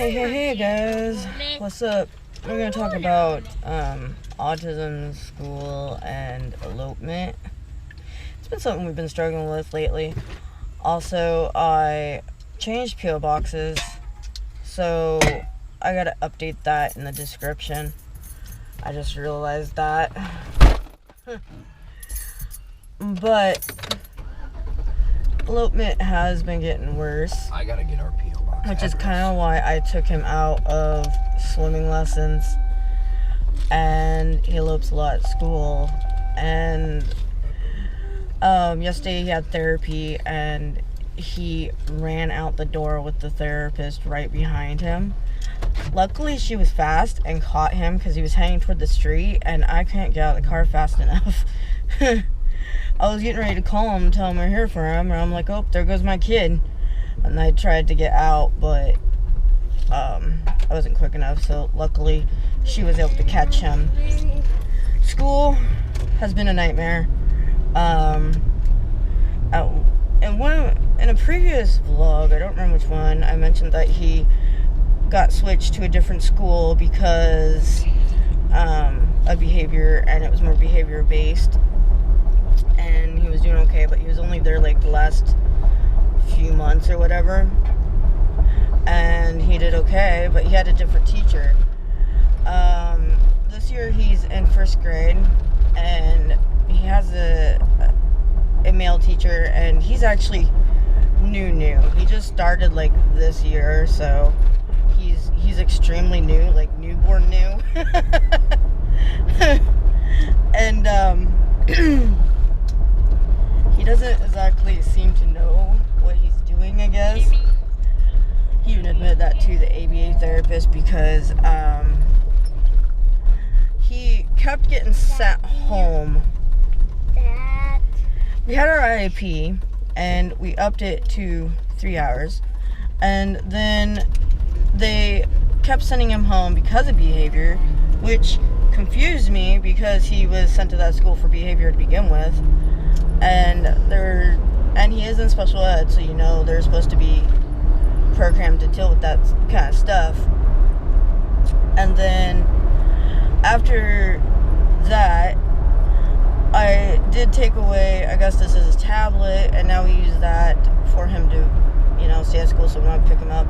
Hey guys, what's up? We're gonna talk about autism in school and elopement. It's been something we've been struggling with lately. Also, I changed PO boxes, so I gotta update that in the description. I just realized that. But elopement has been getting worse. I gotta get our PO box. Which is kind of why I took him out of swimming lessons, and he elopes a lot at school. And yesterday he had therapy, and he ran out the door with the therapist right behind him. Luckily, she was fast and caught him because he was heading toward the street, and I couldn't get out of the car fast enough. I was getting ready to call him, tell him we're here for him, and I'm like, oh, there goes my kid. And I tried to get out, but I wasn't quick enough, so luckily she was able to catch him. School has been a nightmare. In a previous vlog, I don't remember which one, I mentioned that he got switched to a different school because of behavior, and it was more behavior based, and he was doing okay, but he was only there like the last few months or whatever, and he did okay, but he had a different teacher. This year he's in first grade, and he has a male teacher, and he's actually new. He just started like this year, so he's extremely new, like newborn new. And he doesn't exactly seem to know what he's doing, I guess. He even admitted that to the ABA therapist because he kept getting sent home. We had our IEP, and we upped it to 3 hours, and then they kept sending him home because of behavior, which confused me because he was sent to that school for behavior to begin with, and he is in special ed, so they're supposed to be programmed to deal with that kind of stuff. And then after that, I did take away Augustus's tablet, and now we use that for him to stay at school, so I'm going to pick him up,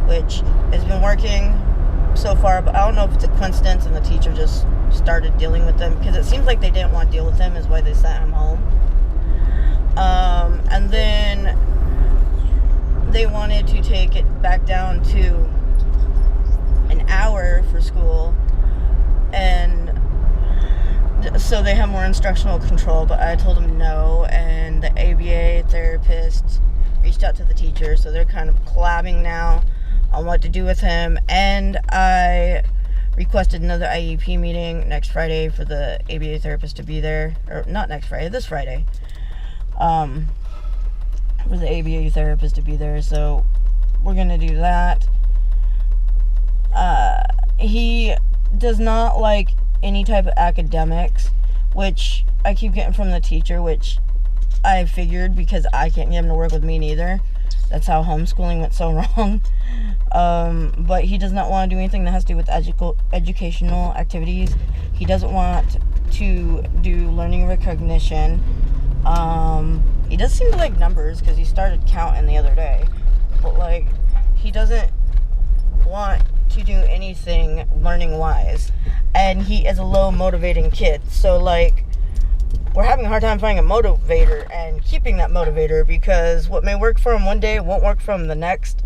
which has been working so far, but I don't know if it's a coincidence and the teacher just started dealing with them, because it seems like they didn't want to deal with him, is why they sent him home. And then they wanted to take it back down to an hour for school, and so they have more instructional control, but I told them no, and the ABA therapist reached out to the teacher, so they're kind of collabing now on what to do with him, and I requested another IEP meeting next Friday for the ABA therapist to be there, or not next Friday, this Friday, for the ABA therapist to be there, so we're gonna do that. He does not like any type of academics, which I keep getting from the teacher, which I figured because I can't get him to work with me neither. That's how homeschooling went so wrong. But he does not want to do anything that has to do with educational activities. He doesn't want to do learning recognition. He does seem to like numbers because he started counting the other day, but he doesn't want to do anything learning wise, and he is a low motivating kid, so we're having a hard time finding a motivator and keeping that motivator, because what may work for him one day won't work for him the next.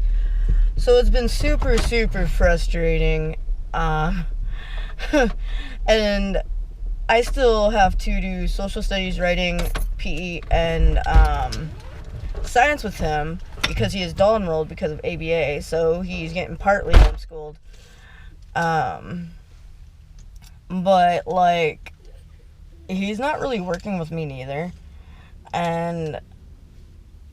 So it's been super frustrating, and I still have to do social studies, writing, PE, and science with him because he is dual enrolled because of ABA, so he's getting partly homeschooled. But he's not really working with me neither, and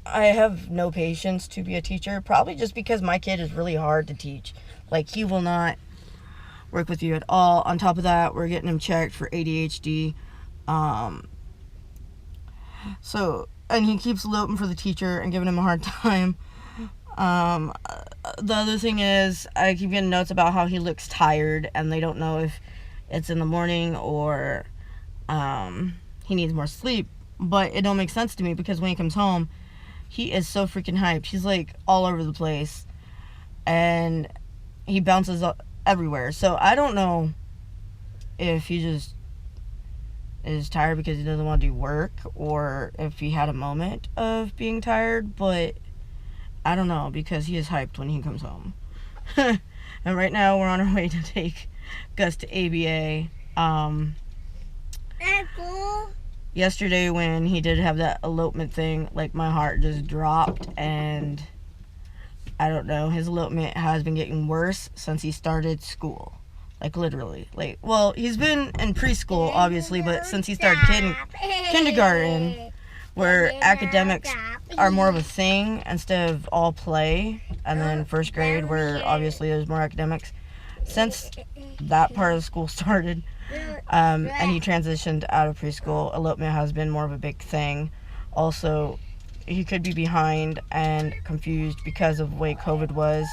I have no patience to be a teacher, probably just because my kid is really hard to teach. He will not work with you at all. On top of that, we're getting him checked for ADHD. So, and he keeps eloping for the teacher and giving him a hard time. the other thing is, I keep getting notes about how he looks tired, and they don't know if it's in the morning or he needs more sleep. But it don't make sense to me, because when he comes home, he is so freaking hyped. He's like all over the place, and he bounces up everywhere. So I don't know if he just is tired because he doesn't want to do work, or if he had a moment of being tired, but I don't know, because he is hyped when he comes home. And right now we're on our way to take Gus to ABA. Yesterday when he did have that elopement thing, like, my heart just dropped, and I don't know, his elopement has been getting worse since he started school. Like, literally. Like, well, he's been in preschool, obviously, but since he started kindergarten, where academics are more of a thing instead of all play, and then first grade, where obviously there's more academics, since that part of the school started, and he transitioned out of preschool, elopement has been more of a big thing. Also, he could be behind and confused because of the way COVID was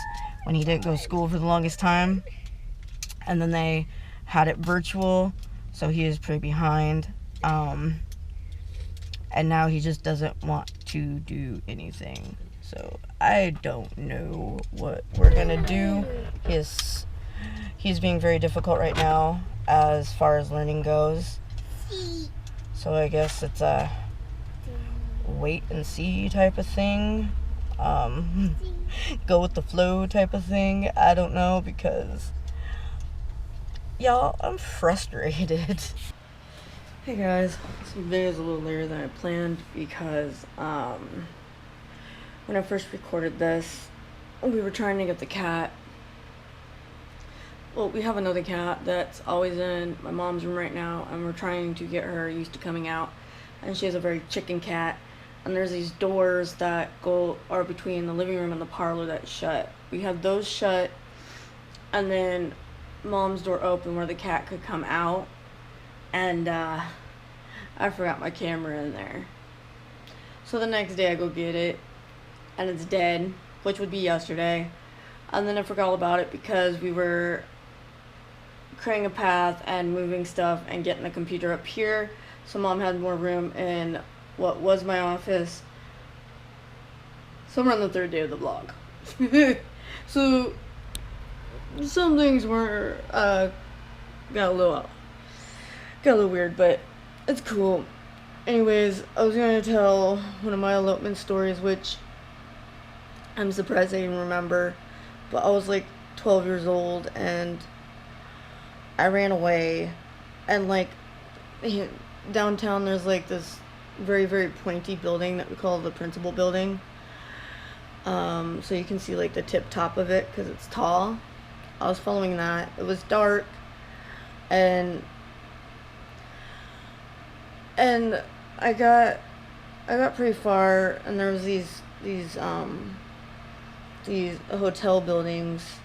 when he didn't go to school for the longest time, and then they had it virtual, so he is pretty behind, and now he just doesn't want to do anything. So I don't know what we're gonna do. He's being very difficult right now as far as learning goes. So I guess it's a wait and see type of thing. Go with the flow type of thing. I don't know, because y'all, I'm frustrated. Hey guys, so today is a little later than I planned, because when I first recorded this, we were trying to get the cat. Well, we have another cat that's always in my mom's room right now, and we're trying to get her used to coming out. And she has a very chicken cat, and there's these doors that are between the living room and the parlor that's shut. We have those shut, and then mom's door open where the cat could come out, and I forgot my camera in there. So the next day I go get it, and it's dead, which would be yesterday. And then I forgot all about it because we were creating a path and moving stuff and getting the computer up here, so mom had more room in what was my office. Somewhere on the third day of the vlog. So some things were got a little weird, but it's cool. Anyways, I was gonna tell one of my elopement stories, which I'm surprised I even remember, but I was like 12 years old, and I ran away, and like downtown there's like this very, very pointy building that we call the principal building, so you can see like the tip top of it because it's tall. I was following that. It was dark, and I got pretty far, and there was these hotel buildings,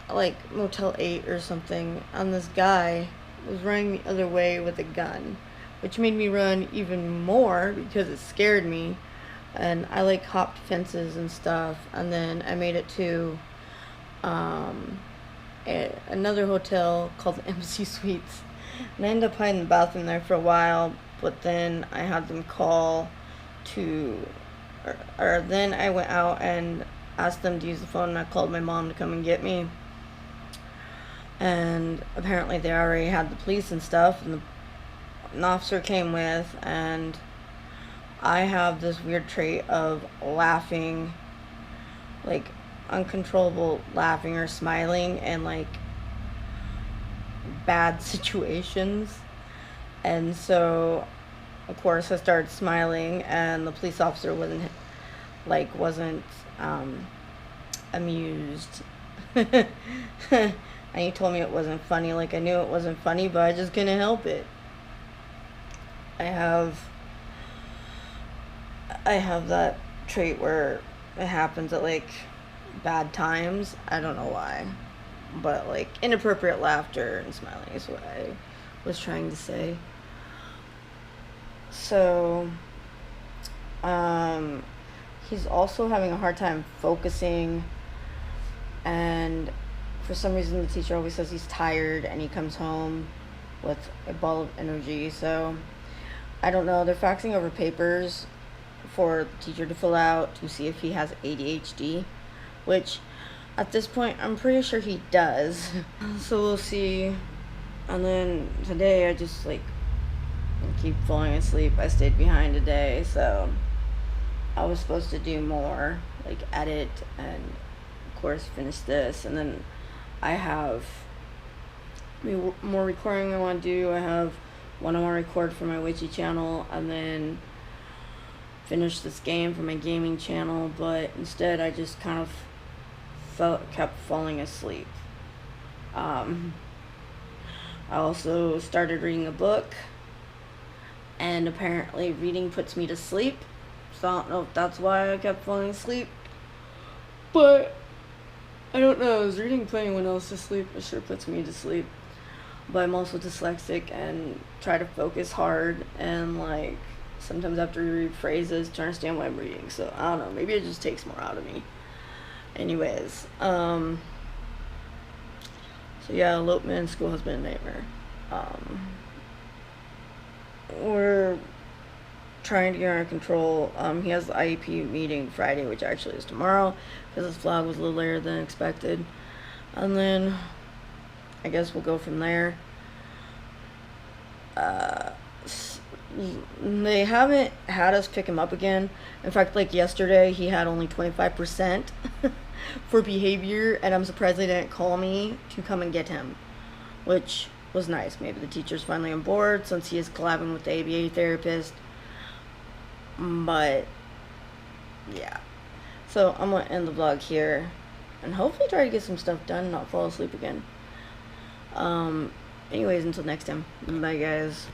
like Motel 8 or something, and this guy was running the other way with a gun, which made me run even more because it scared me. And I like hopped fences and stuff, and then I made it to another hotel called the Embassy Suites, and I ended up hiding in the bathroom there for a while, but then I had them call or then I went out and asked them to use the phone, and I called my mom to come and get me, and apparently they already had the police and stuff, and an officer came with, and I have this weird trait of laughing, like uncontrollable laughing or smiling in like bad situations, and so of course I started smiling, and the police officer wasn't amused. And he told me it wasn't funny. Like, I knew it wasn't funny, but I just couldn't help it. I have that trait where it happens at like bad times. I don't know why, but like inappropriate laughter and smiling is what I was trying to say. So he's also having a hard time focusing, and for some reason the teacher always says he's tired and he comes home with a ball of energy. So I don't know, they're faxing over papers for the teacher to fill out to see if he has ADHD, which at this point I'm pretty sure he does. So we'll see. And then today I just keep falling asleep. I stayed behind today, so I was supposed to do more, edit and of course finish this, and then I have more recording I want to do. I have one I want to record for my witchy channel, and then finish this game for my gaming channel, but instead I just kind of kept falling asleep. I also started reading a book, and apparently reading puts me to sleep, so I don't know if that's why I kept falling asleep, but I don't know. Is reading putting anyone else to sleep? It sure puts me to sleep. But I'm also dyslexic and try to focus hard, and sometimes I have to reread phrases to understand what I'm reading. So I don't know, maybe it just takes more out of me. Anyways, so yeah, elopement in school has been a nightmare. We're trying to get under control. He has the IEP meeting Friday, which actually is tomorrow, because this vlog was a little later than expected. And then I guess we'll go from there. They haven't had us pick him up again. In fact, yesterday he had only 25% for behavior, and I'm surprised they didn't call me to come and get him, which was nice. Maybe the teacher's finally on board since he is collabing with the ABA therapist. But yeah, so I'm gonna end the vlog here and hopefully try to get some stuff done and not fall asleep again. Anyways, until next time, bye guys.